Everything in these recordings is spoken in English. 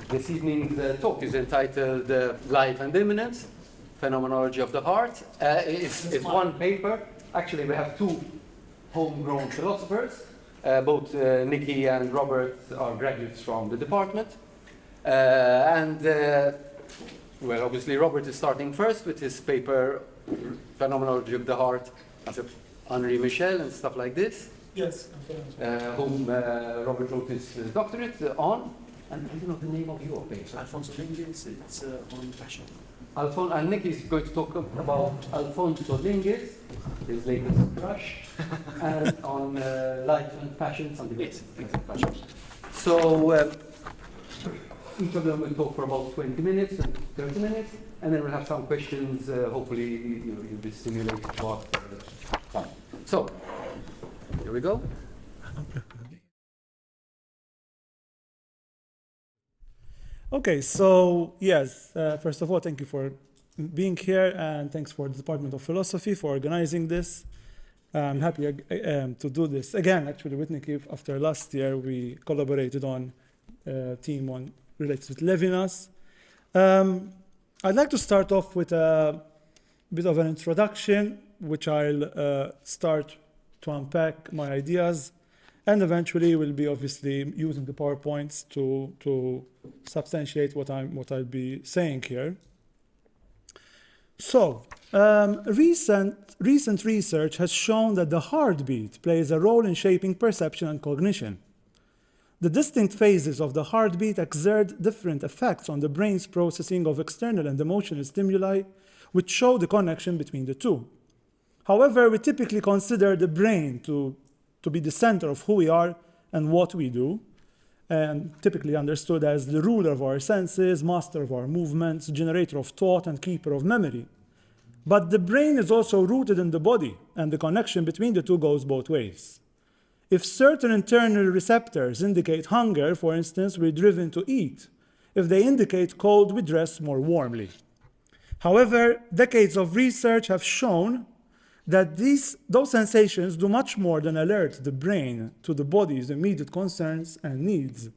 This evening's talk is entitled Life and Immanence, Phenomenology of the Heart. It's one paper. Actually, we have two homegrown philosophers. Both Niki and Robert are graduates from the department. Well, obviously, Robert is starting first with his paper, Phenomenology of the Heart, Henri Michel and stuff like this. Yes, whom Robert wrote his doctorate on. And I don't know the name of your paper. Alphonso Lingis, it's on passion. Alphonso, and Niki is going to talk about Alphonso Lingis, his latest crush, and on life and passion, something like that. So each of them will talk for about 20 minutes, 30 minutes, and then we'll have some questions. Hopefully, you'll be stimulated to ask some. So, here we go. Okay, so yes, first of all, thank you for being here, and thanks for the Department of Philosophy for organizing this. I'm happy to do this again. Actually, with Niki, after last year, we collaborated on a team on related with Levinas. I'd like to start off with a bit of an introduction, which I'll start to unpack my ideas, and eventually we'll be obviously using the PowerPoints to substantiate what I'll be saying here. So, recent research has shown that the heartbeat plays a role in shaping perception and cognition. The distinct phases of the heartbeat exert different effects on the brain's processing of external and emotional stimuli, which show the connection between the two. However, we typically consider the brain to be the center of who we are and what we do, and typically understood as the ruler of our senses, master of our movements, generator of thought, and keeper of memory. But the brain is also rooted in the body, and the connection between the two goes both ways. If certain internal receptors indicate hunger, for instance, we're driven to eat. If they indicate cold, we dress more warmly. However, decades of research have shown that those sensations do much more than alert the brain to the body's immediate concerns and needs.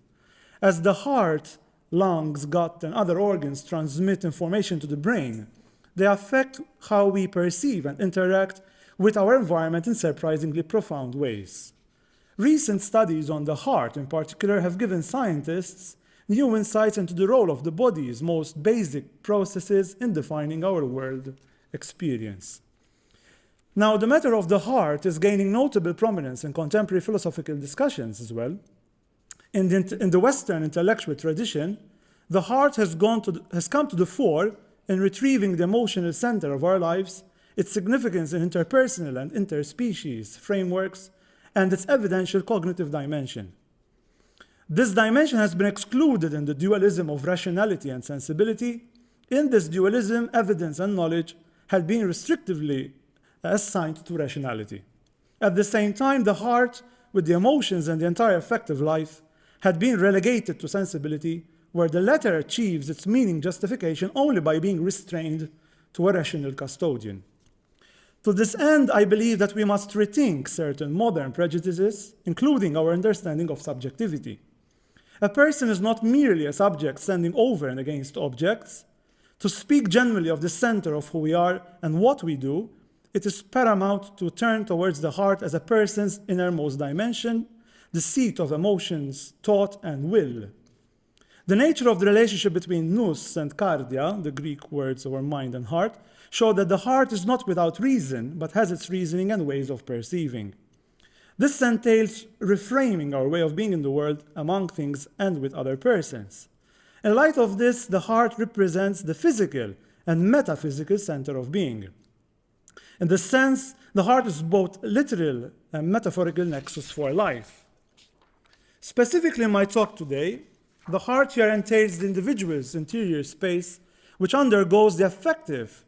As the heart, lungs, gut, and other organs transmit information to the brain, they affect how we perceive and interact with our environment in surprisingly profound ways. Recent studies on the heart, in particular, have given scientists new insights into the role of the body's most basic processes in defining our world experience. Now, the matter of the heart is gaining notable prominence in contemporary philosophical discussions as well. In the Western intellectual tradition, the heart has come to the fore in retrieving the emotional center of our lives, its significance in interpersonal and interspecies frameworks, and its evidential cognitive dimension. This dimension has been excluded in the dualism of rationality and sensibility. In this dualism, evidence and knowledge had been restrictively assigned to rationality. At the same time, the heart, with the emotions and the entire affective life, had been relegated to sensibility, where the latter achieves its meaning justification only by being restrained to a rational custodian. To this end, I believe that we must rethink certain modern prejudices, including our understanding of subjectivity. A person is not merely a subject standing over and against objects. To speak generally of the center of who we are and what we do, it is paramount to turn towards the heart as a person's innermost dimension, the seat of emotions, thought, and will. The nature of the relationship between nous and kardia, the Greek words over mind and heart, show that the heart is not without reason, but has its reasoning and ways of perceiving. This entails reframing our way of being in the world, among things, and with other persons. In light of this, the heart represents the physical and metaphysical center of being. In this sense, the heart is both literal and metaphorical nexus for life. Specifically in my talk today, the heart here entails the individual's interior space, which undergoes the affective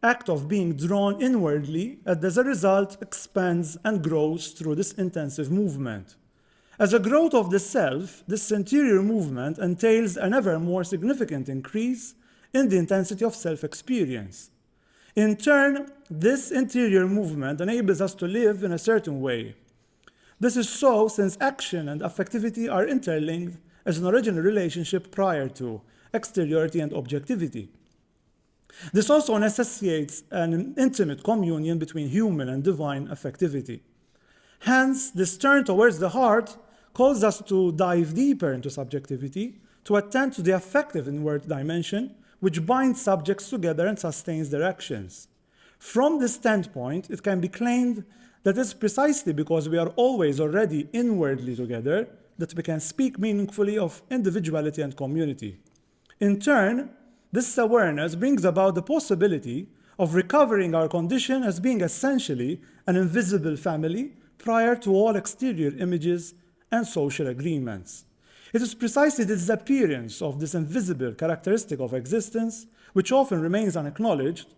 act of being drawn inwardly and as a result expands and grows through this intensive movement. As a growth of the self, this interior movement entails an ever more significant increase in the intensity of self-experience. In turn, this interior movement enables us to live in a certain way. This is so since action and affectivity are interlinked as an original relationship prior to exteriority and objectivity. This also necessitates an intimate communion between human and divine affectivity. Hence, this turn towards the heart calls us to dive deeper into subjectivity, to attend to the affective inward dimension, which binds subjects together and sustains their actions. From this standpoint, it can be claimed that it's precisely because we are always already inwardly together that we can speak meaningfully of individuality and community. In turn, this awareness brings about the possibility of recovering our condition as being essentially an invisible family prior to all exterior images and social agreements. It is precisely the disappearance of this invisible characteristic of existence, which often remains unacknowledged,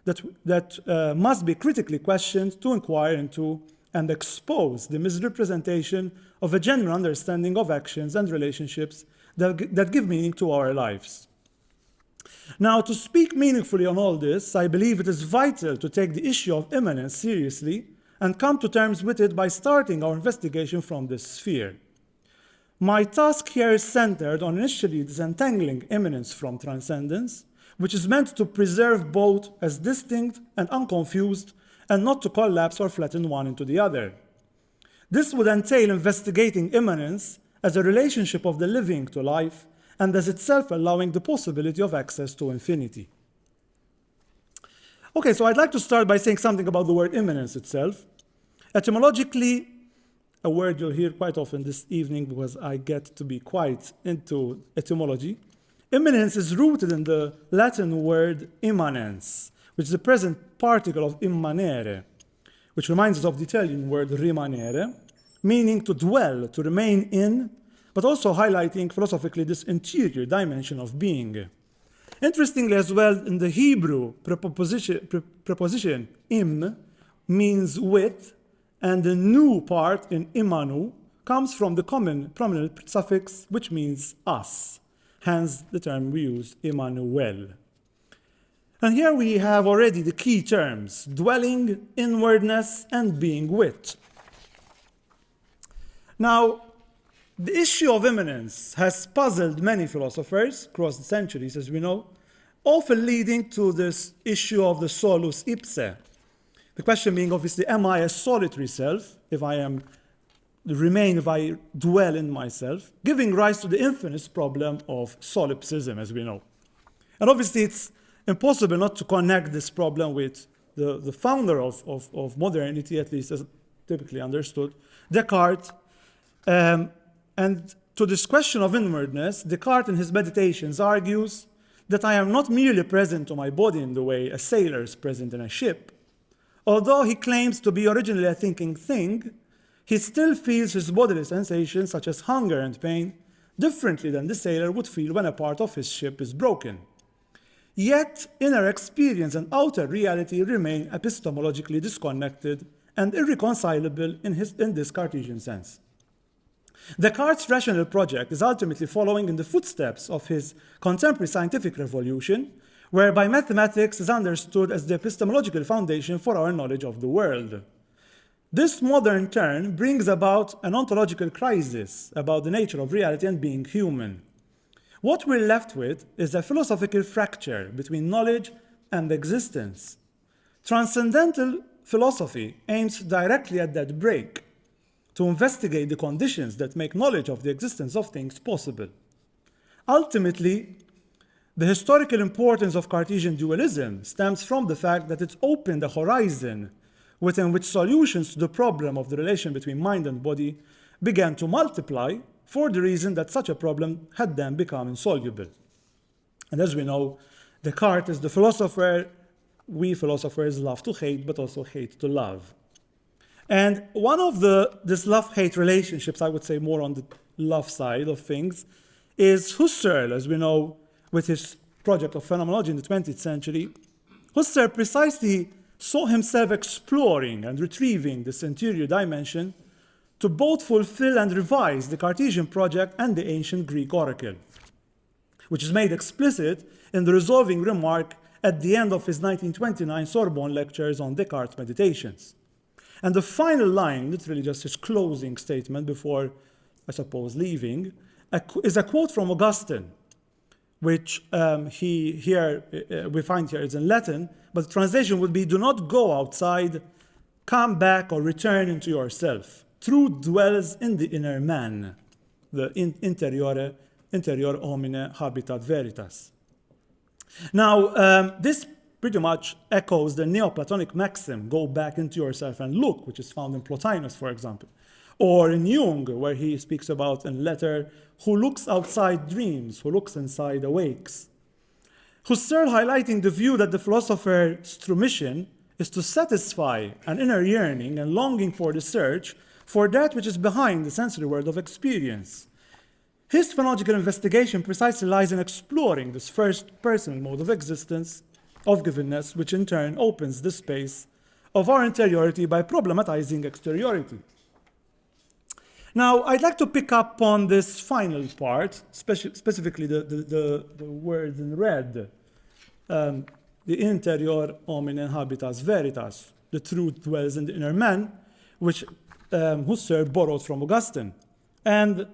that must be critically questioned to inquire into and expose the misrepresentation of a genuine understanding of actions and relationships that give meaning to our lives. Now, to speak meaningfully on all this, I believe it is vital to take the issue of immanence seriously and come to terms with it by starting our investigation from this sphere. My task here is centered on initially disentangling immanence from transcendence, which is meant to preserve both as distinct and unconfused, and not to collapse or flatten one into the other. This would entail investigating immanence as a relationship of the living to life, and as itself allowing the possibility of access to infinity. Okay, so I'd like to start by saying something about the word immanence itself. Etymologically, a word you'll hear quite often this evening because I get to be quite into etymology. Immanence is rooted in the Latin word immanens, which is the present particle of immanere, which reminds us of the Italian word rimanere, meaning to dwell, to remain in, but also highlighting philosophically this interior dimension of being. Interestingly as well, in the Hebrew, preposition im means with, and the nu part in imanu comes from the common prominent suffix which means us, hence the term we use, Emmanuel. And here we have already the key terms, dwelling, inwardness, and being with. Now, the issue of immanence has puzzled many philosophers across the centuries, as we know, often leading to this issue of the solus ipse. The question being, obviously, am I a solitary self, if I dwell in myself, giving rise to the infamous problem of solipsism, as we know. And obviously, it's impossible not to connect this problem with the founder of modernity, at least as typically understood, Descartes. And to this question of inwardness, Descartes in his Meditations argues that I am not merely present to my body in the way a sailor is present in a ship. Although he claims to be originally a thinking thing, he still feels his bodily sensations, such as hunger and pain, differently than the sailor would feel when a part of his ship is broken. Yet, inner experience and outer reality remain epistemologically disconnected and irreconcilable in this Cartesian sense. Descartes' rational project is ultimately following in the footsteps of his contemporary scientific revolution, whereby mathematics is understood as the epistemological foundation for our knowledge of the world. This modern turn brings about an ontological crisis about the nature of reality and being human. What we're left with is a philosophical fracture between knowledge and existence. Transcendental philosophy aims directly at that break, to investigate the conditions that make knowledge of the existence of things possible. Ultimately, the historical importance of Cartesian dualism stems from the fact that it opened a horizon within which solutions to the problem of the relation between mind and body began to multiply for the reason that such a problem had then become insoluble. And as we know, Descartes is the philosopher we philosophers love to hate, but also hate to love. And one of this love-hate relationships, I would say more on the love side of things, is Husserl, as we know, with his project of Phenomenology in the 20th century. Husserl precisely saw himself exploring and retrieving this interior dimension to both fulfill and revise the Cartesian project and the ancient Greek oracle, which is made explicit in the resolving remark at the end of his 1929 Sorbonne lectures on Descartes' Meditations. And the final line, literally just his closing statement before, I suppose, leaving, is a quote from Augustine, which we find here is in Latin, but the translation would be, do not go outside, come back or return into yourself. Truth dwells in the inner man, the interior homine habitat veritas. Now, this pretty much echoes the Neoplatonic maxim, go back into yourself and look, which is found in Plotinus, for example. Or in Jung, where he speaks about in letter, who looks outside dreams, who looks inside awakes. Husserl highlighting the view that the philosopher's true mission is to satisfy an inner yearning and longing for the search for that which is behind the sensory world of experience. His phenological investigation precisely lies in exploring this first personal mode of existence, of givenness, which in turn opens the space of our interiority by problematizing exteriority. Now, I'd like to pick up on this final part, specifically the words in red. The interior homine habitas veritas, the truth dwells in the inner man, which Husserl borrowed from Augustine. And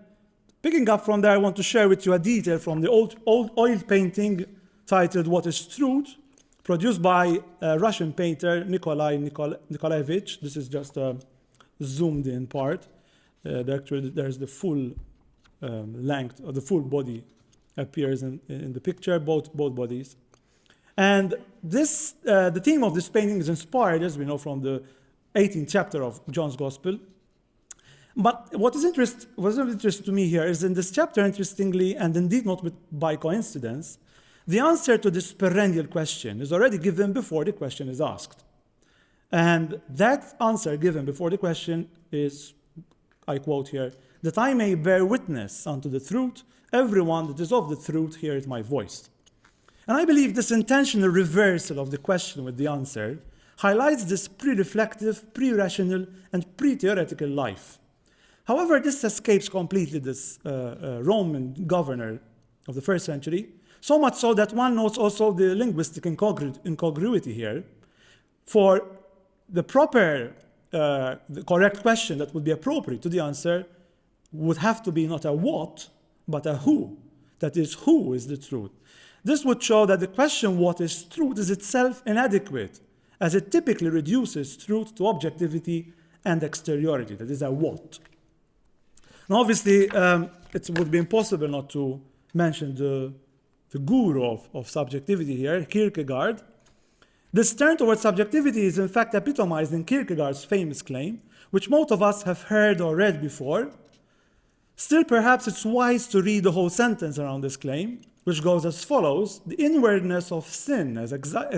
picking up from there, I want to share with you a detail from the old oil painting titled What is Truth, produced by Russian painter Nikolai Nikolaevich. This is just a zoomed in part. There's the full length, or the full body appears in the picture, both bodies. And this, the theme of this painting is inspired, as we know, from the 18th chapter of John's Gospel. But what is of interest to me here is in this chapter, interestingly, and indeed not by coincidence, the answer to this perennial question is already given before the question is asked. And that answer given before the question is, I quote here, that I may bear witness unto the truth, everyone that is of the truth heareth my voice. And I believe this intentional reversal of the question with the answer highlights this pre-reflective, pre-rational, and pre-theoretical life. However, this escapes completely this Roman governor of the first century, so much so that one notes also the linguistic incongruity here. For the proper, the correct question that would be appropriate to the answer would have to be not a what, but a who. That is, who is the truth? This would show that the question, what is truth, is itself inadequate, as it typically reduces truth to objectivity and exteriority. That is a what. Now, obviously, it would be impossible not to mention the guru of subjectivity here, Kierkegaard. This turn towards subjectivity is in fact epitomized in Kierkegaard's famous claim, which most of us have heard or read before. Still, perhaps it's wise to read the whole sentence around this claim, which goes as follows: the inwardness of sin as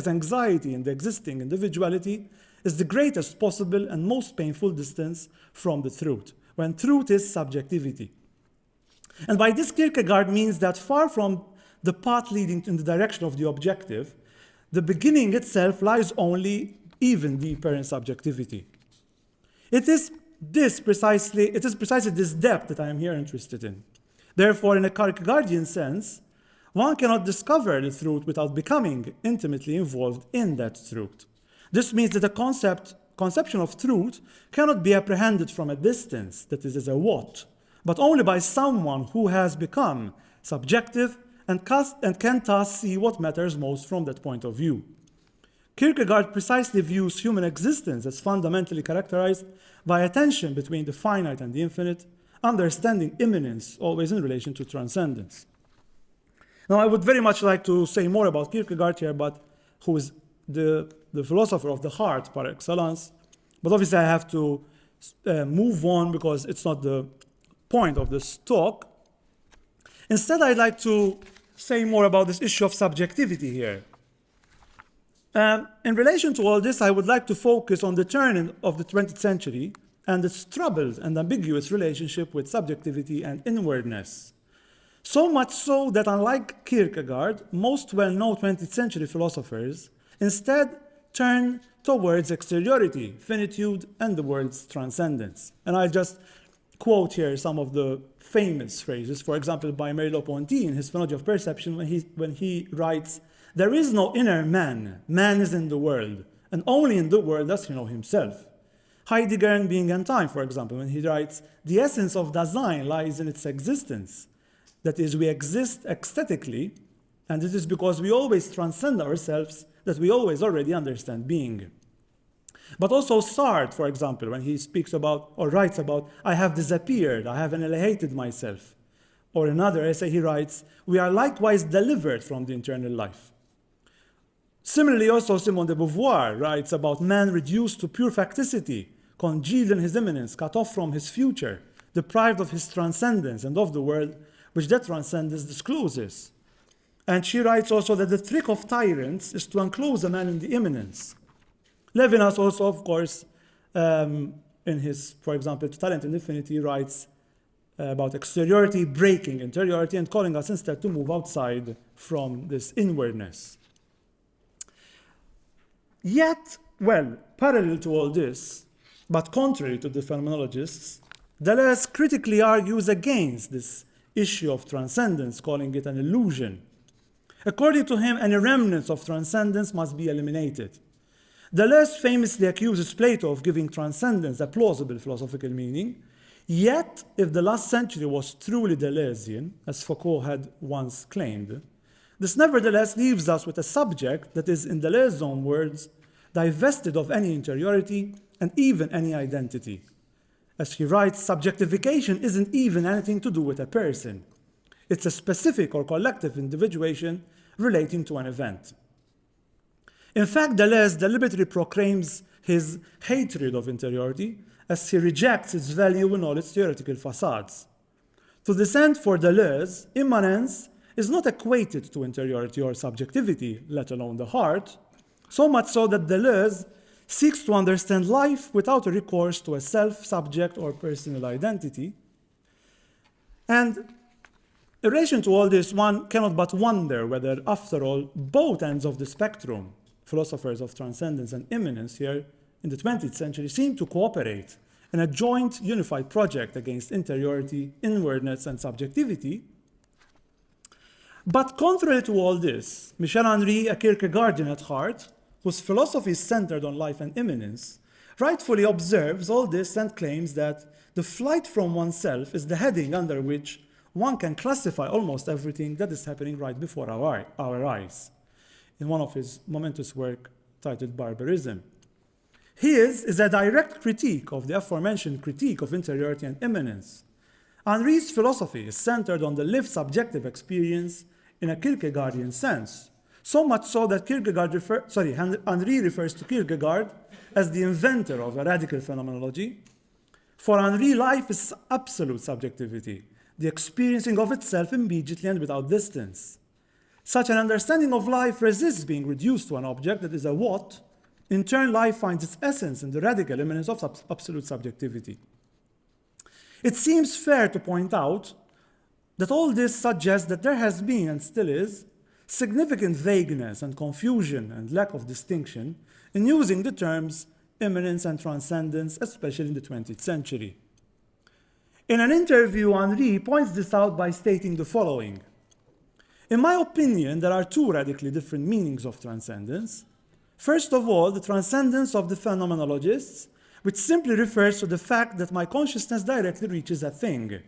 anxiety in the existing individuality is the greatest possible and most painful distance from the truth, when truth is subjectivity. And by this, Kierkegaard means that far from the path leading in the direction of the objective, the beginning itself lies only even deeper in subjectivity. It is precisely this depth that I am here interested in. Therefore, in a Kierkegaardian sense, one cannot discover the truth without becoming intimately involved in that truth. This means that the conception of truth cannot be apprehended from a distance, that is, as a what, but only by someone who has become subjective and can thus see what matters most from that point of view. Kierkegaard precisely views human existence as fundamentally characterized by a tension between the finite and the infinite, understanding immanence always in relation to transcendence. Now, I would very much like to say more about Kierkegaard here, but who is the philosopher of the heart par excellence. But obviously I have to move on because it's not the point of this talk. Instead, I'd like to say more about this issue of subjectivity here. In relation to all this, I would like to focus on the turn of the 20th century and its troubled and ambiguous relationship with subjectivity and inwardness. So much so that, unlike Kierkegaard, most well-known 20th century philosophers instead turn towards exteriority, finitude, and the world's transcendence. And I'll just quote here some of the famous phrases, for example, by Merleau-Ponty in his Phenomenology of Perception, when he writes, "There is no inner man. Man is in the world, and only in the world does he know himself." Heidegger in Being and Time, for example, when he writes, "The essence of Dasein lies in its existence. That is, we exist ecstatically, and it is because we always transcend ourselves that we always already understand being. But also Sartre, for example, when he speaks about or writes about, I have disappeared, I have annihilated myself. Or another essay he writes, we are likewise delivered from the internal life. Similarly, also Simone de Beauvoir writes about man reduced to pure facticity, congealed in his immanence, cut off from his future, deprived of his transcendence and of the world which that transcendence discloses. And she writes also that the trick of tyrants is to enclose a man in the immanence. Levinas also, of course, in his, for example, To Talent and Infinity, writes about exteriority breaking interiority and calling us instead to move outside from this inwardness. Yet, well, parallel to all this, but contrary to the phenomenologists, Deleuze critically argues against this issue of transcendence, calling it an illusion. According to him, any remnants of transcendence must be eliminated. Deleuze famously accuses Plato of giving transcendence a plausible philosophical meaning, yet if the last century was truly Deleuzian, as Foucault had once claimed, this nevertheless leaves us with a subject that is, in Deleuze's own words, divested of any interiority and even any identity. As he writes, subjectification isn't even anything to do with a person. It's a specific or collective individuation relating to an event. In fact, Deleuze deliberately proclaims his hatred of interiority as he rejects its value in all its theoretical facades. To this end, for Deleuze, immanence is not equated to interiority or subjectivity, let alone the heart, so much so that Deleuze seeks to understand life without a recourse to a self, subject, or personal identity. And in relation to all this, one cannot but wonder whether, after all, both ends of the spectrum, philosophers of transcendence and immanence here in the 20th century, seem to cooperate in a joint unified project against interiority, inwardness, and subjectivity. But contrary to all this, Michel-Henri, a Kierkegaardian at heart, whose philosophy is centered on life and immanence, rightfully observes all this and claims that the flight from oneself is the heading under which one can classify almost everything that is happening right before our eyes, in one of his momentous work titled Barbarism. His is a direct critique of the aforementioned critique of interiority and immanence. Henri's philosophy is centered on the lived subjective experience in a Kierkegaardian sense, so much so that Henri refers to Kierkegaard as the inventor of a radical phenomenology. For Henri, life is absolute subjectivity, the experiencing of itself immediately and without distance. Such an understanding of life resists being reduced to an object that is a what. In turn, life finds its essence in the radical immanence of absolute subjectivity. It seems fair to point out that all this suggests that there has been, and still is, significant vagueness and confusion and lack of distinction in using the terms immanence and transcendence, especially in the 20th century. In an interview, Henri points this out by stating the following: in my opinion, there are two radically different meanings of transcendence. First of all, the transcendence of the phenomenologists, which simply refers to the fact that my consciousness directly reaches a thing.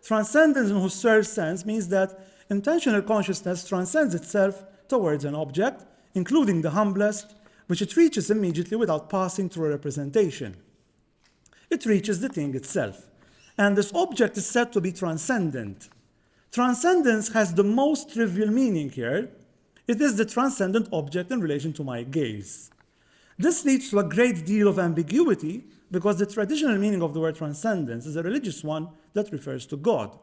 Transcendence in Husserl's sense means that intentional consciousness transcends itself towards an object, including the humblest, which it reaches immediately without passing through a representation. It reaches the thing itself, and this object is said to be transcendent. Transcendence has the most trivial meaning here. It is the transcendent object in relation to my gaze. This leads to a great deal of ambiguity because the traditional meaning of the word transcendence is a religious one that refers to God.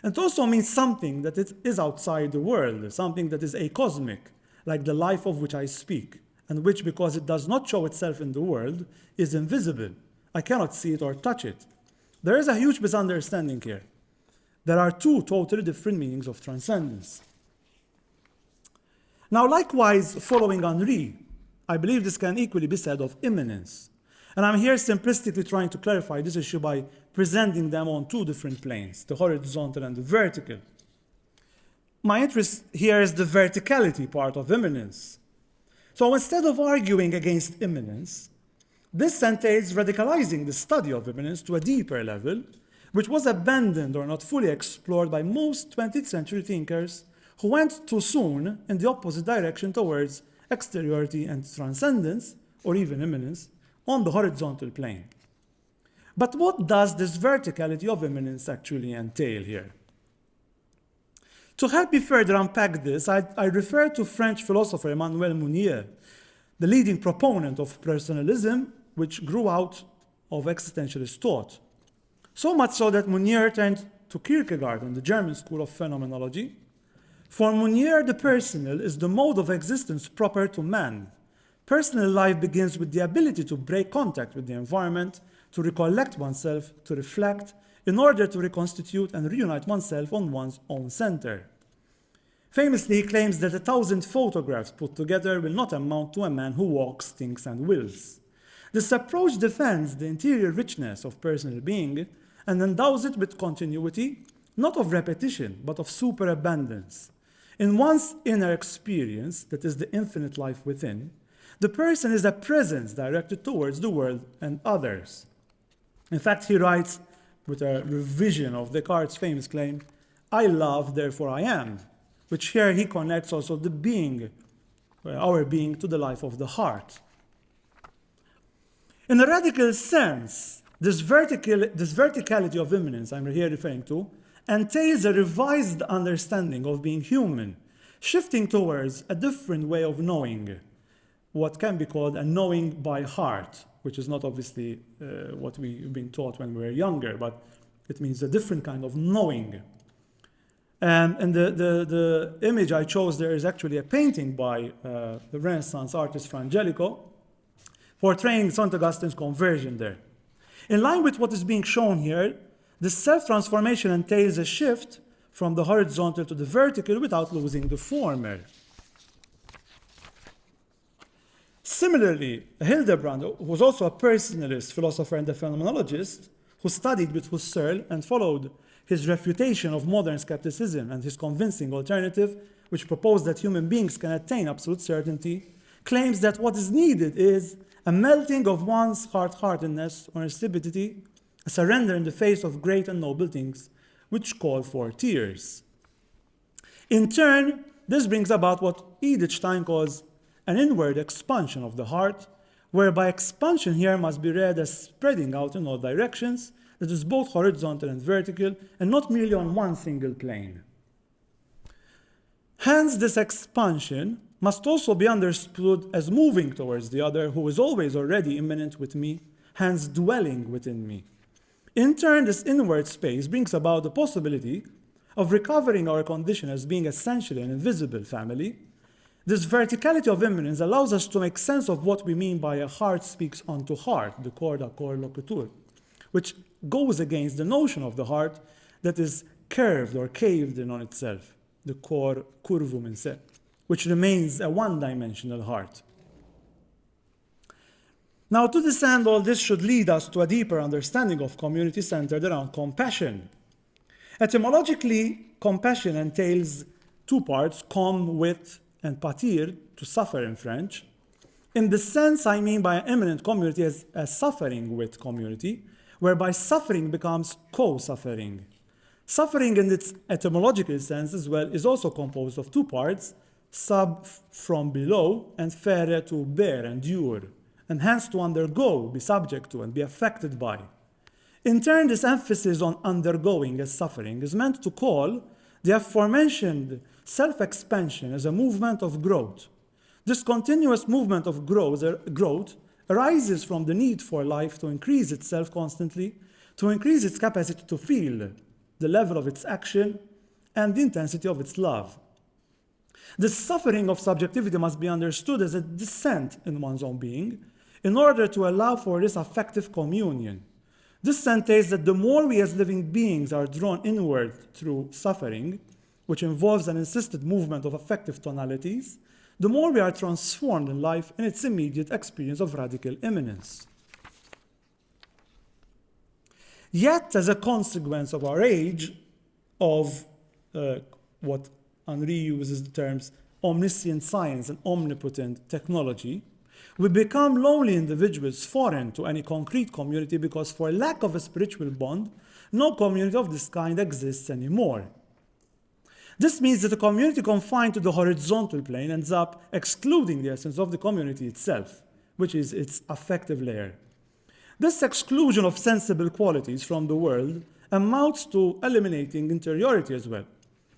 It also means something that it is outside the world, something that is acosmic, like the life of which I speak, and which, because it does not show itself in the world, is invisible. I cannot see it or touch it. There is a huge misunderstanding here. There are two totally different meanings of transcendence. Now, likewise, following Henri, I believe this can equally be said of immanence. And I'm here simplistically trying to clarify this issue by presenting them on two different planes, the horizontal and the vertical. My interest here is the verticality part of immanence. So instead of arguing against immanence, this entails radicalizing the study of immanence to a deeper level, which was abandoned or not fully explored by most 20th century thinkers who went too soon in the opposite direction towards exteriority and transcendence, or even immanence, on the horizontal plane. But what does this verticality of immanence actually entail here? To help me further unpack this, I refer to French philosopher Emmanuel Mounier, the leading proponent of personalism, which grew out of existentialist thought. So much so that Mounier turned to Kierkegaard and the German school of phenomenology. For Mounier, the personal is the mode of existence proper to man. Personal life begins with the ability to break contact with the environment, to recollect oneself, to reflect, in order to reconstitute and reunite oneself on one's own center. Famously, he claims that 1,000 photographs put together will not amount to a man who walks, thinks, and wills. This approach defends the interior richness of personal being and endows it with continuity, not of repetition, but of superabundance. In one's inner experience, that is the infinite life within, the person is a presence directed towards the world and others. In fact, he writes, with a revision of Descartes' famous claim, "I love, therefore I am," which here he connects also the being, our being, to the life of the heart. In a radical sense, this verticality of immanence I'm here referring to entails a revised understanding of being human, shifting towards a different way of knowing, what can be called a knowing by heart, which is not obviously what we've been taught when we were younger, but it means a different kind of knowing. And the image I chose there is actually a painting by the Renaissance artist Frangelico, portraying St. Augustine's conversion there. In line with what is being shown here, this self-transformation entails a shift from the horizontal to the vertical without losing the former. Similarly, Hildebrand, who was also a personalist philosopher and a phenomenologist, who studied with Husserl and followed his refutation of modern skepticism and his convincing alternative, which proposed that human beings can attain absolute certainty, claims that what is needed is a melting of one's hard-heartedness or stupidity, a surrender in the face of great and noble things, which call for tears. In turn, this brings about what Edith Stein calls an inward expansion of the heart, whereby expansion here must be read as spreading out in all directions, that is both horizontal and vertical, and not merely on one single plane. Hence, this expansion must also be understood as moving towards the other, who is always already immanent with me, hence dwelling within me. In turn, this inward space brings about the possibility of recovering our condition as being essentially an invisible family. This verticality of immanence allows us to make sense of what we mean by a heart speaks unto heart, the cor a cor locutur, which goes against the notion of the heart that is curved or caved in on itself, the cor curvum in se, which remains a one-dimensional heart. Now, to this end, all this should lead us to a deeper understanding of community centered around compassion. Etymologically, compassion entails two parts, com, with, and patir, to suffer in French. In the sense I mean by an immanent community as a suffering with community, whereby suffering becomes co-suffering. Suffering in its etymological sense as well is also composed of two parts, sub, from below, and fere, to bear, endure, and hence to undergo, be subject to, and be affected by. In turn, this emphasis on undergoing as suffering is meant to call the aforementioned self-expansion as a movement of growth. This continuous movement of growth arises from the need for life to increase itself constantly, to increase its capacity to feel, the level of its action, and the intensity of its love. The suffering of subjectivity must be understood as a descent in one's own being in order to allow for this affective communion. This entails that the more we as living beings are drawn inward through suffering, which involves an insisted movement of affective tonalities, the more we are transformed in life in its immediate experience of radical immanence. Yet, as a consequence of our age, of what Henri uses the terms omniscient science and omnipotent technology, we become lonely individuals foreign to any concrete community because for lack of a spiritual bond, no community of this kind exists anymore. This means that a community confined to the horizontal plane ends up excluding the essence of the community itself, which is its affective layer. This exclusion of sensible qualities from the world amounts to eliminating interiority as well.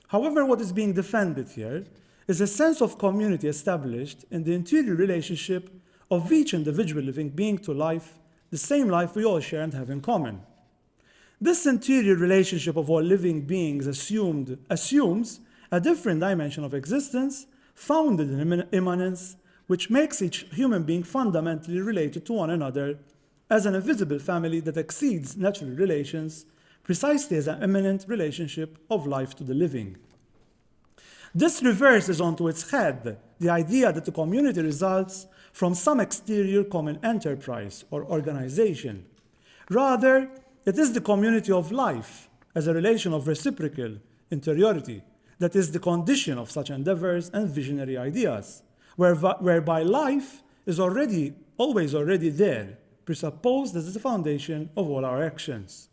However, what is being defended here is a sense of community established in the interior relationship of each individual living being to life, the same life we all share and have in common. This interior relationship of all living beings assumes a different dimension of existence founded in immanence, which makes each human being fundamentally related to one another as an invisible family that exceeds natural relations, precisely as an immanent relationship of life to the living. This reverses onto its head the idea that the community results from some exterior common enterprise or organization. Rather, it is the community of life as a relation of reciprocal interiority that is the condition of such endeavors and visionary ideas, whereby life is always already there, presupposed as the foundation of all our actions.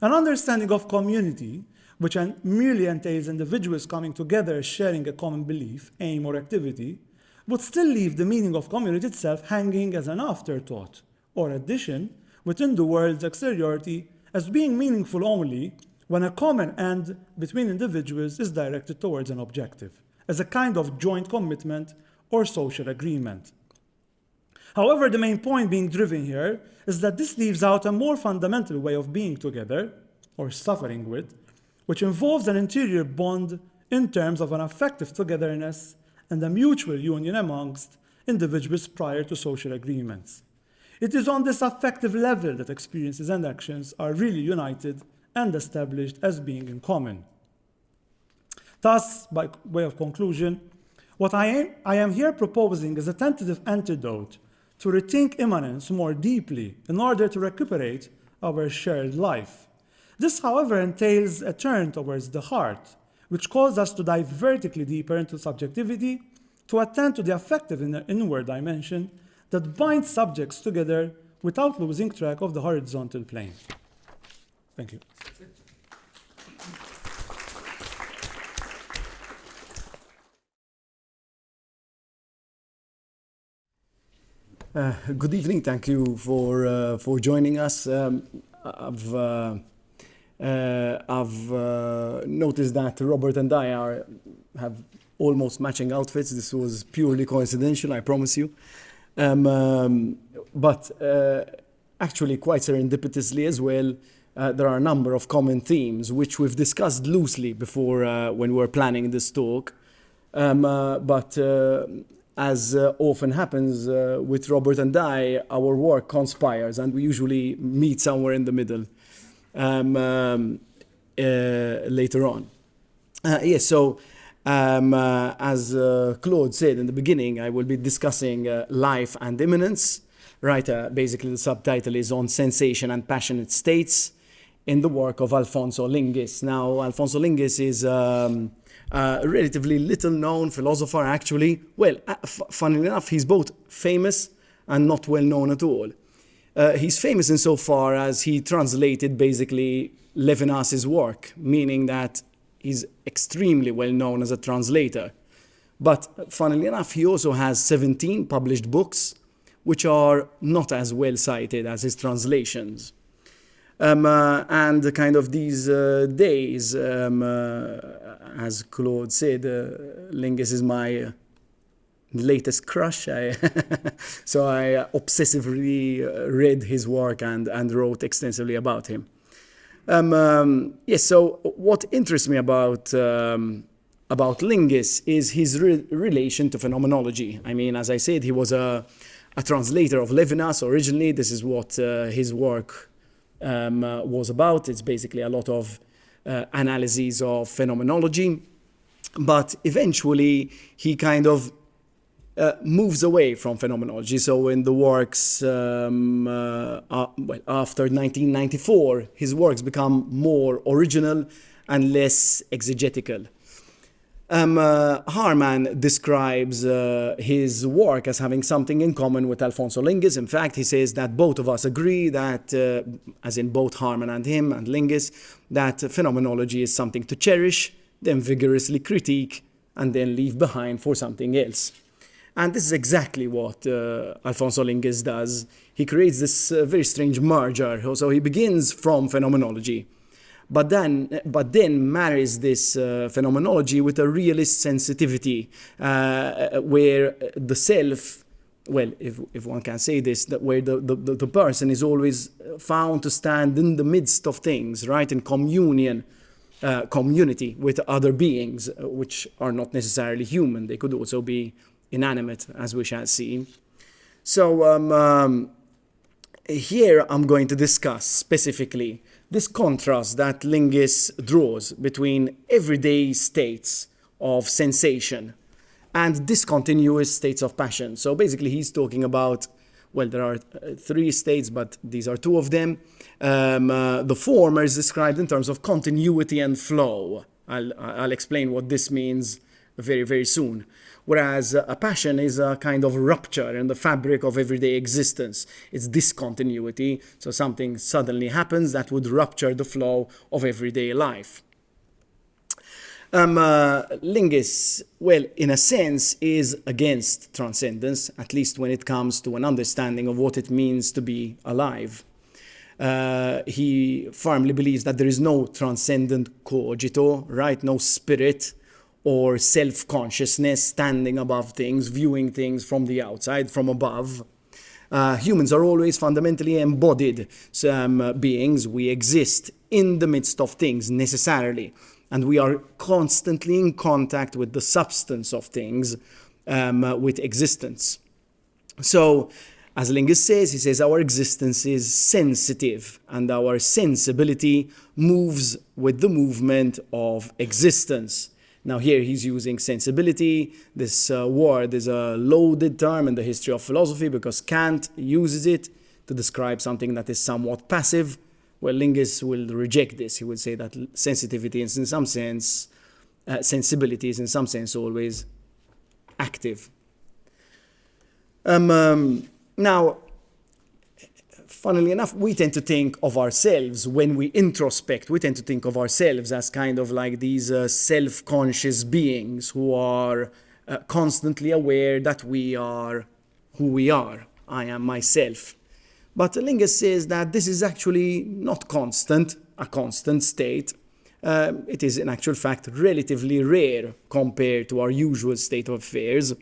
An understanding of community, which merely entails individuals coming together sharing a common belief, aim, or activity, would still leave the meaning of community itself hanging as an afterthought or addition within the world's exteriority as being meaningful only when a common end between individuals is directed towards an objective, as a kind of joint commitment or social agreement. However, the main point being driven here is that this leaves out a more fundamental way of being together, or suffering with, which involves an interior bond in terms of an affective togetherness and a mutual union amongst individuals prior to social agreements. It is on this affective level that experiences and actions are really united and established as being in common. Thus, by way of conclusion, what I am here proposing is a tentative antidote to rethink immanence more deeply in order to recuperate our shared life. This, however, entails a turn towards the heart, which calls us to dive vertically deeper into subjectivity, to attend to the affective inward dimension that binds subjects together without losing track of the horizontal plane. Thank you. Good evening. Thank you for joining us. I've noticed that Robert and I have almost matching outfits. This was purely coincidental, I promise you. But actually, quite serendipitously as well, there are a number of common themes which we've discussed loosely before when we were planning this talk. But as often happens with Robert and I, our work conspires and we usually meet somewhere in the middle later on. So as Claude said in the beginning, I will be discussing life and immanence. Right, basically the subtitle is on sensation and passionate states in the work of Alphonso Lingis. Now, Alphonso Lingis is a relatively little known philosopher, actually. Well, funnily enough, he's both famous and not well known at all. He's famous insofar as he translated basically Levinas's work, meaning that he's extremely well known as a translator. But funnily enough, he also has 17 published books, which are not as well cited as his translations. And kind of these days, as Claude said, Lingis is my latest crush. So I obsessively read his work and wrote extensively about him. So what interests me about Lingis is his relation to phenomenology. I mean, as I said, he was a translator of Levinas originally. This is what his work was about. It's basically a lot of analyses of phenomenology. But eventually, he kind of moves away from phenomenology. So in the works after 1994, his works become more original and less exegetical. Harman describes his work as having something in common with Alphonso Lingis. In fact, he says that both of us agree that, as in both Harman and him and Lingis, that phenomenology is something to cherish, then vigorously critique, and then leave behind for something else. And this is exactly what Alphonso Lingis does. He creates this very strange merger. So he begins from phenomenology, but then marries this phenomenology with a realist sensitivity, where the self, well, if one can say this, that where the person is always found to stand in the midst of things, right, in community with other beings, which are not necessarily human. They could also be inanimate, as we shall see. So here I'm going to discuss specifically this contrast that Lingis draws between everyday states of sensation and discontinuous states of passion. So basically he's talking about, well, there are three states, but these are two of them. The former is described in terms of continuity and flow. I'll explain what this means very, very soon. Whereas a passion is a kind of rupture in the fabric of everyday existence. It's discontinuity, so something suddenly happens that would rupture the flow of everyday life. Lingis, well, in a sense, is against transcendence, at least when it comes to an understanding of what it means to be alive. He firmly believes that there is no transcendent cogito, right? No spirit or self-consciousness standing above things, viewing things from the outside, from above. Humans are always fundamentally embodied beings. We exist in the midst of things necessarily, and we are constantly in contact with the substance of things, with existence. So, as Lingis says, he says our existence is sensitive, and our sensibility moves with the movement of existence. Now here he's using sensibility. This word is a loaded term in the history of philosophy because Kant uses it to describe something that is somewhat passive. Well, Lingis will reject this. He will say that sensitivity is in some sense, sensibility is in some sense always active. Now, funnily enough, we tend to think of ourselves when we introspect. We tend to think of ourselves as kind of like these self-conscious beings who are constantly aware that we are who we are. I am myself. But Lingis says that this is actually not a constant state. It is in actual fact relatively rare compared to our usual state of affairs.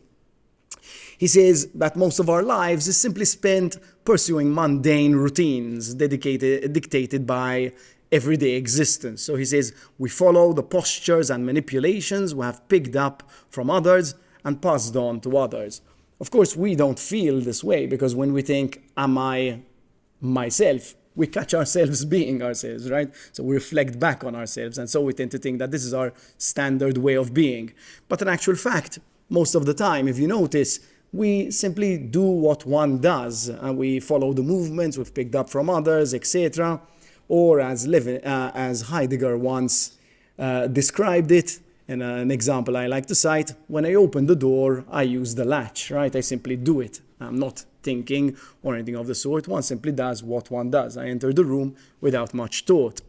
He says that most of our lives is simply spent pursuing mundane routines dictated by everyday existence. So he says we follow the postures and manipulations we have picked up from others and passed on to others. Of course, we don't feel this way because when we think, am I myself, we catch ourselves being ourselves, right? So we reflect back on ourselves, and so we tend to think that this is our standard way of being. But in actual fact, most of the time, if you notice, we simply do what one does, and we follow the movements we've picked up from others, etc. Or as Heidegger once described it, in an example I like to cite, when I open the door, I use the latch, right? I simply do it. I'm not thinking or anything of the sort. One simply does what one does. I enter the room without much thought.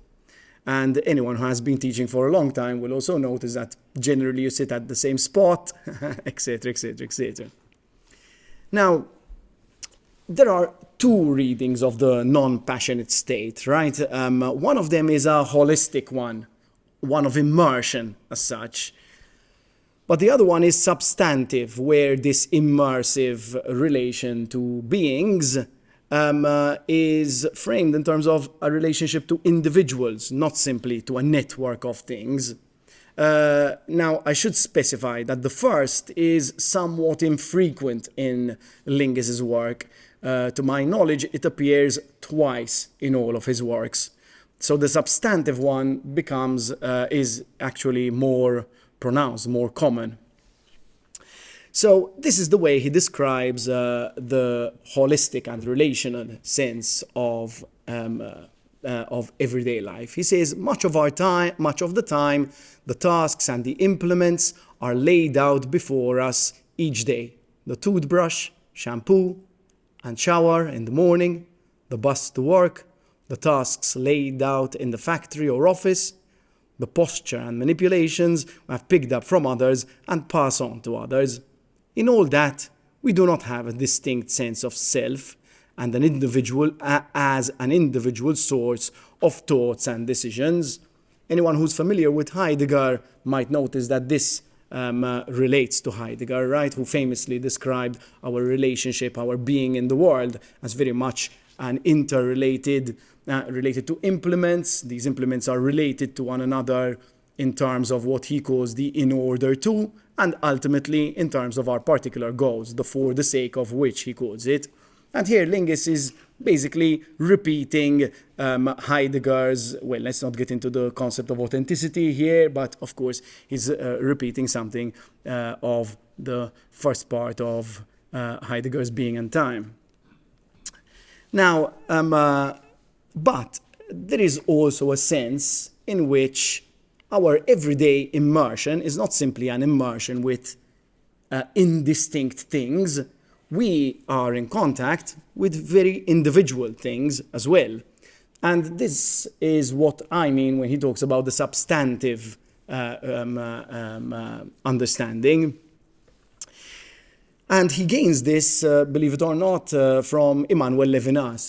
And anyone who has been teaching for a long time will also notice that generally you sit at the same spot, etc., etc., etc. Now, there are two readings of the non-passionate state, right? One of them is a holistic one of immersion as such. But the other one is substantive, where this immersive relation to beings is framed in terms of a relationship to individuals, not simply to a network of things. Now, I should specify that the first is somewhat infrequent in Lingis's work. To my knowledge, it appears twice in all of his works. So the substantive one is actually more pronounced, more common. So this is the way he describes the holistic and relational sense of everyday life. He says much of the time, the tasks and the implements are laid out before us each day. The toothbrush, shampoo, and shower in the morning, the bus to work, the tasks laid out in the factory or office, the posture and manipulations we have picked up from others and pass on to others. In all that, we do not have a distinct sense of self and an individual as an individual source of thoughts and decisions. Anyone who's familiar with Heidegger might notice that this relates to Heidegger, right? Who famously described our relationship, our being in the world, as very much an interrelated, related to implements. These implements are related to one another in terms of what he calls the in order to, and ultimately in terms of our particular goals, the for the sake of which he calls it. And here Lingis is basically repeating Heidegger's, well, let's not get into the concept of authenticity here, but of course he's repeating something of the first part of Heidegger's Being and Time. Now, but there is also a sense in which our everyday immersion is not simply an immersion with indistinct things. We are in contact with very individual things as well. And this is what I mean when he talks about the substantive understanding. And he gains this, believe it or not, from Emmanuel Levinas.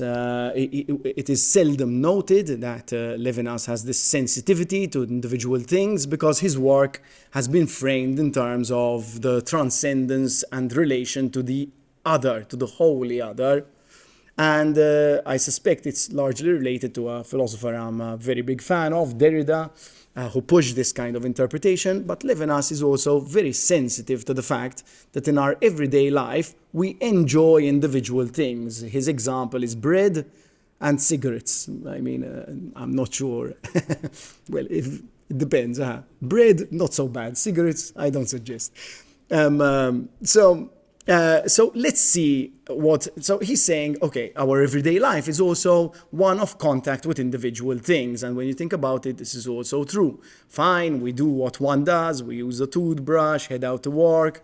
It is seldom noted that Levinas has this sensitivity to individual things because his work has been framed in terms of the transcendence and relation to the other, to the wholly other. And I suspect it's largely related to a philosopher I'm a very big fan of, Derrida, who pushed this kind of interpretation. But Levinas is also very sensitive to the fact that in our everyday life, we enjoy individual things. His example is bread and cigarettes. I mean, I'm not sure. Well, it depends. Bread, not so bad. Cigarettes, I don't suggest. So let's see so he's saying, okay, our everyday life is also one of contact with individual things. And when you think about it, this is also true. Fine, we do what one does. We use a toothbrush, head out to work.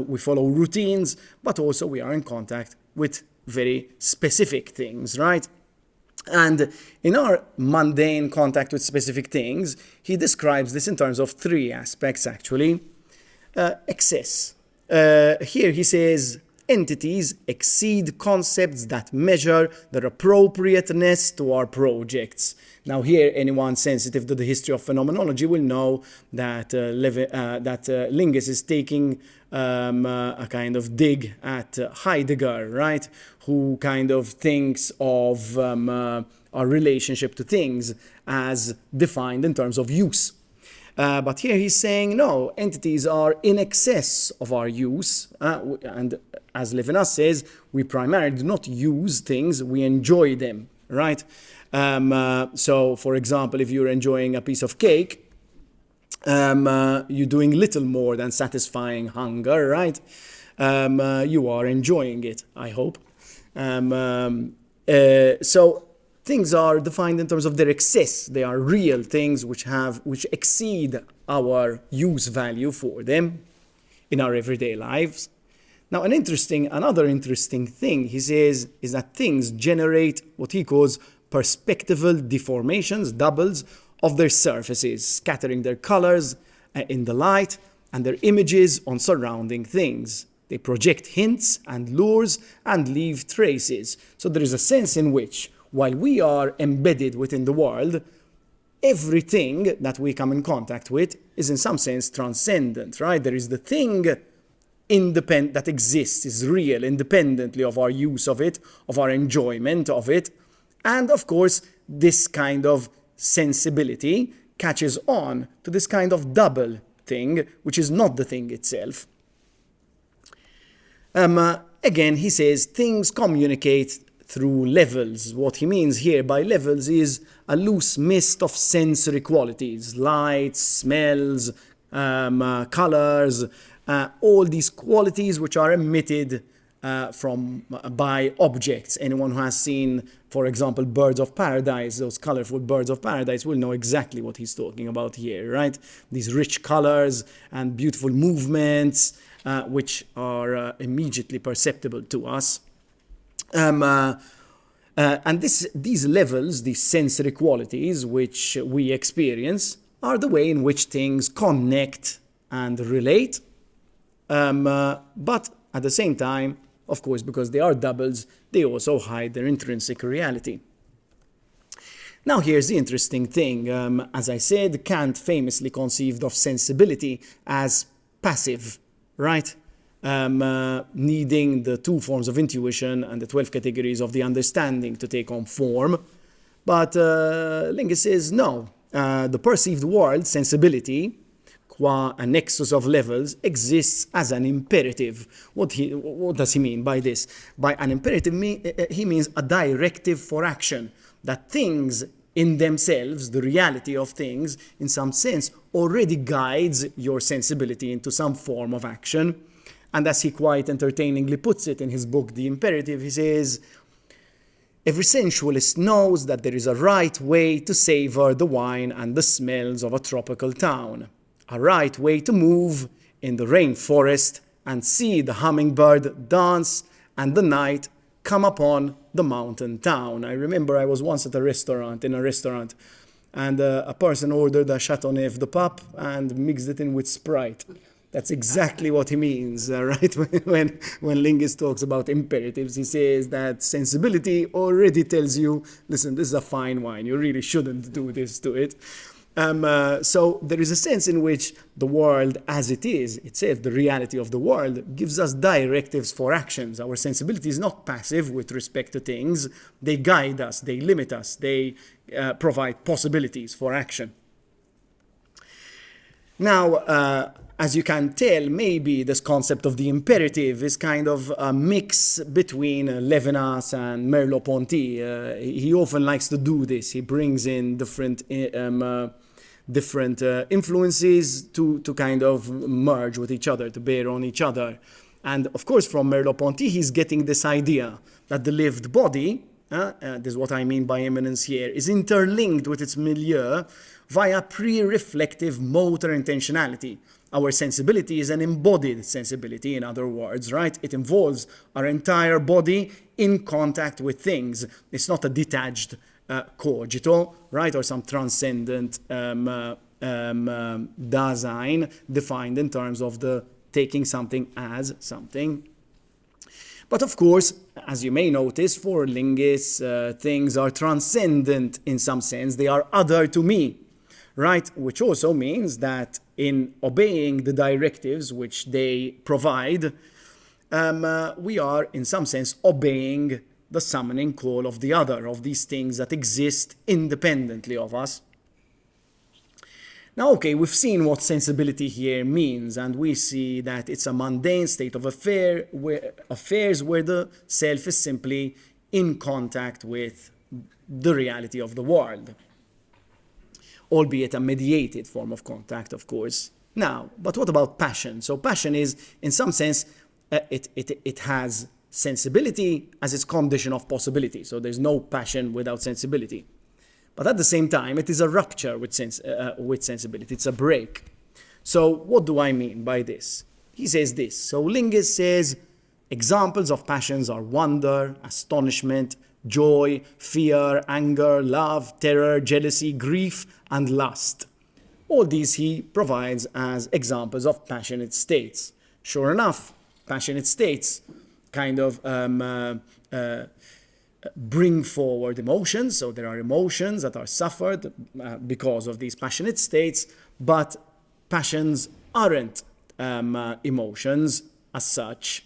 We follow routines, but also we are in contact with very specific things, right? And in our mundane contact with specific things, he describes this in terms of three aspects, actually. Excess. Here he says, entities exceed concepts that measure their appropriateness to our projects. Now here, anyone sensitive to the history of phenomenology will know that, Lingis is taking a kind of dig at Heidegger, right? Who kind of thinks of our relationship to things as defined in terms of use. But here he's saying, no, entities are in excess of our use. And as Levinas says, we primarily do not use things, we enjoy them, right? So, for example, if you're enjoying a piece of cake, you're doing little more than satisfying hunger, right? You are enjoying it, I hope. So things are defined in terms of their excess. They are real things which exceed our use value for them in our everyday lives. Now, another interesting thing he says is that things generate what he calls perspectival deformations, doubles of their surfaces, scattering their colors in the light and their images on surrounding things. They project hints and lures and leave traces. So there is a sense in which, while we are embedded within the world, everything that we come in contact with is in some sense transcendent, right? There is the thing that exists, is real, independently of our use of it, of our enjoyment of it. And of course, this kind of sensibility catches on to this kind of double thing, which is not the thing itself. Again, he says things communicate through levels. What he means here by levels is a loose mist of sensory qualities, lights, smells, colors, all these qualities which are emitted by objects. Anyone who has seen, for example, birds of paradise, those colorful birds of paradise, will know exactly what he's talking about here, right? These rich colors and beautiful movements, which are immediately perceptible to us. And these levels, these sensory qualities which we experience, are the way in which things connect and relate. But at the same time, of course, because they are doubles, they also hide their intrinsic reality. Now, here's the interesting thing. As I said, Kant famously conceived of sensibility as passive, right? Needing the two forms of intuition and the 12 categories of the understanding to take on form. But Lingis says no. The perceived world, sensibility, qua a nexus of levels, exists as an imperative. What does he mean by this? By an imperative, he means a directive for action, that things in themselves, the reality of things, in some sense, already guides your sensibility into some form of action. And as he quite entertainingly puts it in his book, The Imperative, he says, every sensualist knows that there is a right way to savor the wine and the smells of a tropical town, a right way to move in the rainforest and see the hummingbird dance and the night come upon the mountain town. I remember I was once at a restaurant, and a person ordered a Chateauneuf de Pape and mixed it in with Sprite. That's exactly what he means, right? When Lingis talks about imperatives, he says that sensibility already tells you, listen, this is a fine wine. You really shouldn't do this to it. So there is a sense in which the world as it is, itself, the reality of the world, gives us directives for actions. Our sensibility is not passive with respect to things. They guide us, they limit us, they provide possibilities for action. Now, as you can tell, maybe this concept of the imperative is kind of a mix between Levinas and Merleau-Ponty. He often likes to do this. He brings in different influences to kind of merge with each other, to bear on each other. And of course, from Merleau-Ponty, he's getting this idea that the lived body, this is what I mean by immanence here, is interlinked with its milieu via pre-reflective motor intentionality. Our sensibility is an embodied sensibility, in other words, right? It involves our entire body in contact with things. It's not a detached cogito, right? Or some transcendent Dasein defined in terms of the taking something as something. But of course, as you may notice, for Lingis, things are transcendent in some sense. They are other to me, right? Which also means that in obeying the directives which they provide, we are, in some sense, obeying the summoning call of the other, of these things that exist independently of us. Now, okay, we've seen what sensibility here means, and we see that it's a mundane state of affairs where the self is simply in contact with the reality of the world, albeit a mediated form of contact, of course. Now, but what about passion? So passion is, in some sense, it has sensibility as its condition of possibility. So there's no passion without sensibility. But at the same time, it is a rupture with sensibility. It's a break. So what do I mean by this? He says this. So Lingis says, examples of passions are wonder, astonishment, joy, fear, anger, love, terror, jealousy, grief, and lust. All these he provides as examples of passionate states. Sure enough, passionate states kind of bring forward emotions. So there are emotions that are suffered because of these passionate states, but passions aren't emotions as such.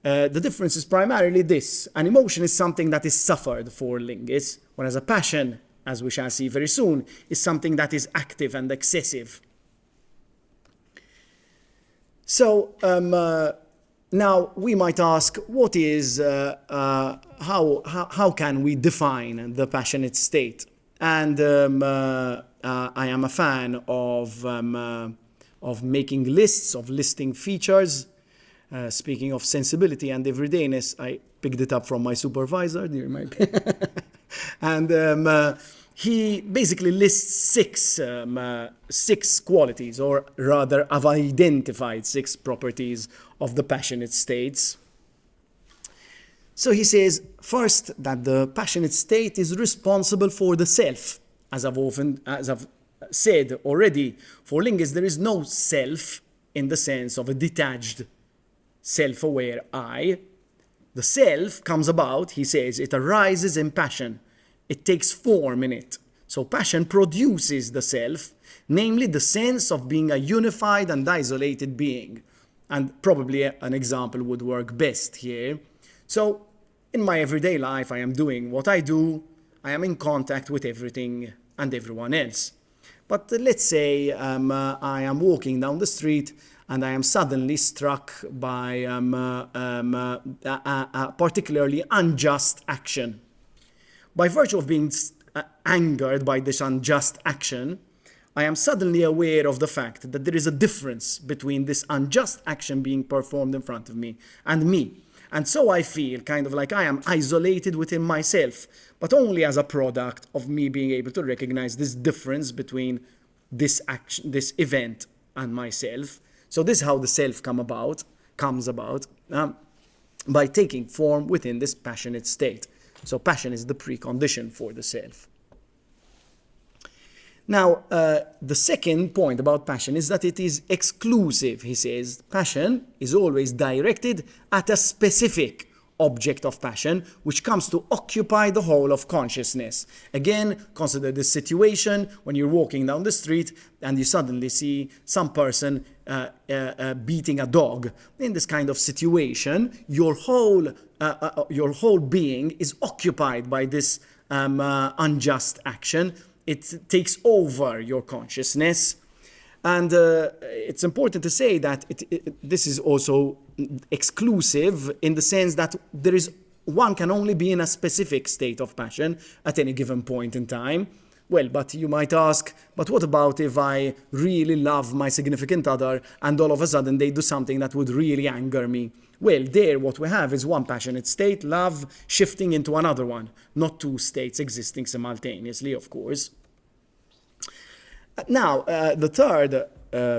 The difference is primarily this. An emotion is something that is suffered for Lingis, whereas a passion, as we shall see very soon, is something that is active and excessive. So now we might ask, what is, how can we define the passionate state? And I am a fan of making lists, of listing features. speaking of sensibility and everydayness, I picked it up from my supervisor. And he basically lists six qualities, or rather, I've identified 6 properties of the passionate states. So he says, first, that the passionate state is responsible for the self. As I've said already, for Lingis, there is no self in the sense of a detached, self-aware I. The self comes about, he says, it arises in passion. It takes form in it. So passion produces the self, namely the sense of being a unified and isolated being. And probably an example would work best here. So in my everyday life, I am doing what I do. I am in contact with everything and everyone else. But let's say I am walking down the street and I am suddenly struck by a particularly unjust action. By virtue of being angered by this unjust action, I am suddenly aware of the fact that there is a difference between this unjust action being performed in front of me and me. And so I feel kind of like I am isolated within myself, but only as a product of me being able to recognize this difference between this action, this event, and myself. So this is how the self comes about by taking form within this passionate state. So passion is the precondition for the self. Now, the second point about passion is that it is exclusive. He says passion is always directed at a specific object of passion, which comes to occupy the whole of consciousness. Again, consider this situation when you're walking down the street and you suddenly see some person beating a dog. In this kind of situation, your whole being is occupied by this unjust action. It takes over your consciousness. And it's important to say that this is also exclusive in the sense that one can only be in a specific state of passion at any given point in time. Well, but you might ask, but what about if I really love my significant other and all of a sudden they do something that would really anger me? Well, there what we have is one passionate state, love, shifting into another one, not 2 states existing simultaneously, of course. Now, the third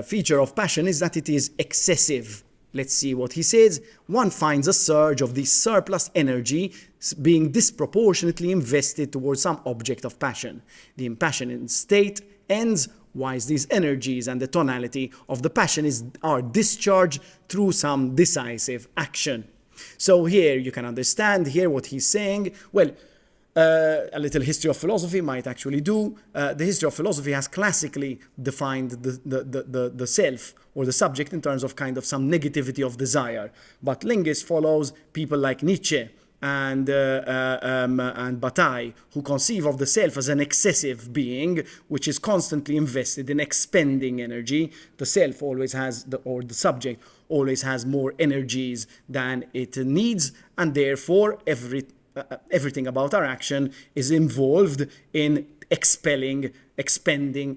feature of passion is that it is excessive. Let's see what he says. One finds a surge of this surplus energy being disproportionately invested towards some object of passion. The impassioned state ends whilst these energies and the tonality of the passion are discharged through some decisive action. So here you can understand here what he's saying. Well, a little history of philosophy might actually do. The history of philosophy has classically defined the self or the subject in terms of kind of some negativity of desire. But Lingis follows people like Nietzsche and Bataille, who conceive of the self as an excessive being, which is constantly invested in expending energy. The self always has, or the subject always has more energies than it needs, and therefore everything about our action is involved in expending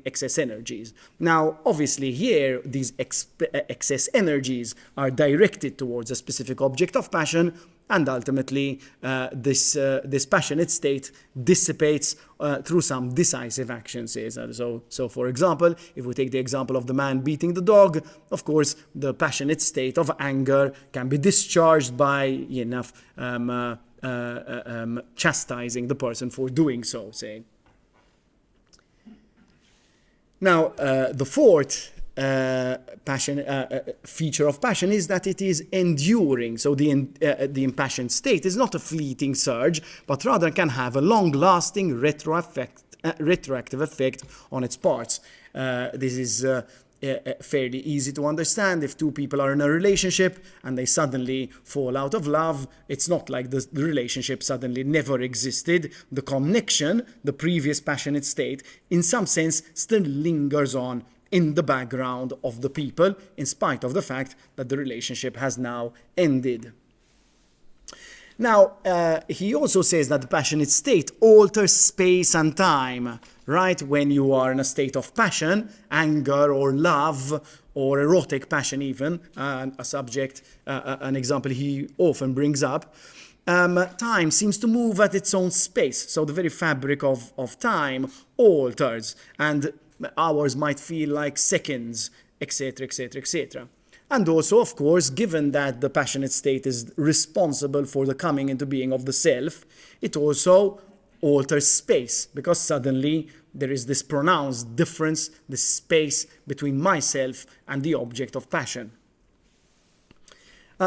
excess energies. Now, obviously here, these excess energies are directed towards a specific object of passion, and ultimately this passionate state dissipates through some decisive actions. So for example, if we take the example of the man beating the dog, of course, the passionate state of anger can be discharged by chastising the person for doing so, say. Now, the fourth feature of passion is that it is enduring. So the impassioned state is not a fleeting surge, but rather can have a long-lasting retroactive effect on its parts. This is fairly easy to understand. If 2 people are in a relationship and they suddenly fall out of love, it's not like the relationship suddenly never existed. The connection, the previous passionate state, in some sense still lingers on in the background of the people, in spite of the fact that the relationship has now ended. Now, he also says that the passionate state alters space and time, right? When you are in a state of passion, anger or love, or erotic passion even, and a subject, an example he often brings up, time seems to move at its own space. So the very fabric of time alters, and hours might feel like seconds, etc., etc., etc. And also, of course, given that the passionate state is responsible for the coming into being of the self, it also alters space, because suddenly there is this pronounced difference, this space between myself and the object of passion.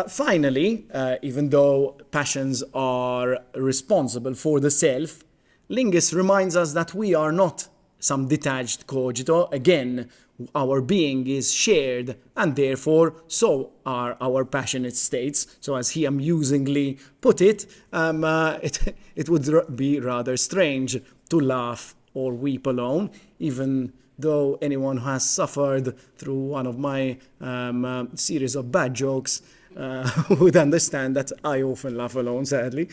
Finally, even though passions are responsible for the self, Lingis reminds us that we are not some detached cogito. Again, our being is shared, and therefore so are our passionate states. So as he amusingly put it, it would be rather strange to laugh or weep alone, even though anyone who has suffered through one of my series of bad jokes would understand that I often laugh alone, sadly.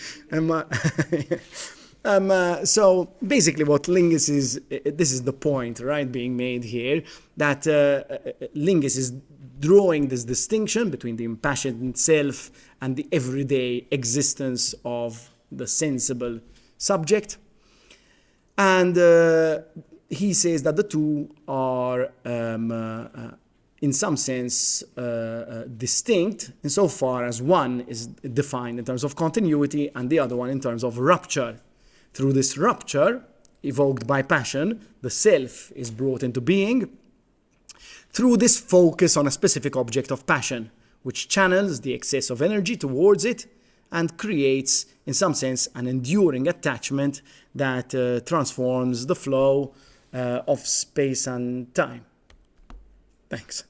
So basically what Lingis is, this is the point, right, being made here, that Lingis is drawing this distinction between the impassioned self and the everyday existence of the sensible subject. And he says that the two are, in some sense, distinct insofar as one is defined in terms of continuity and the other one in terms of rupture. Through this rupture, evoked by passion, the self is brought into being through this focus on a specific object of passion, which channels the excess of energy towards it and creates, in some sense, an enduring attachment that transforms the flow of space and time. Thanks.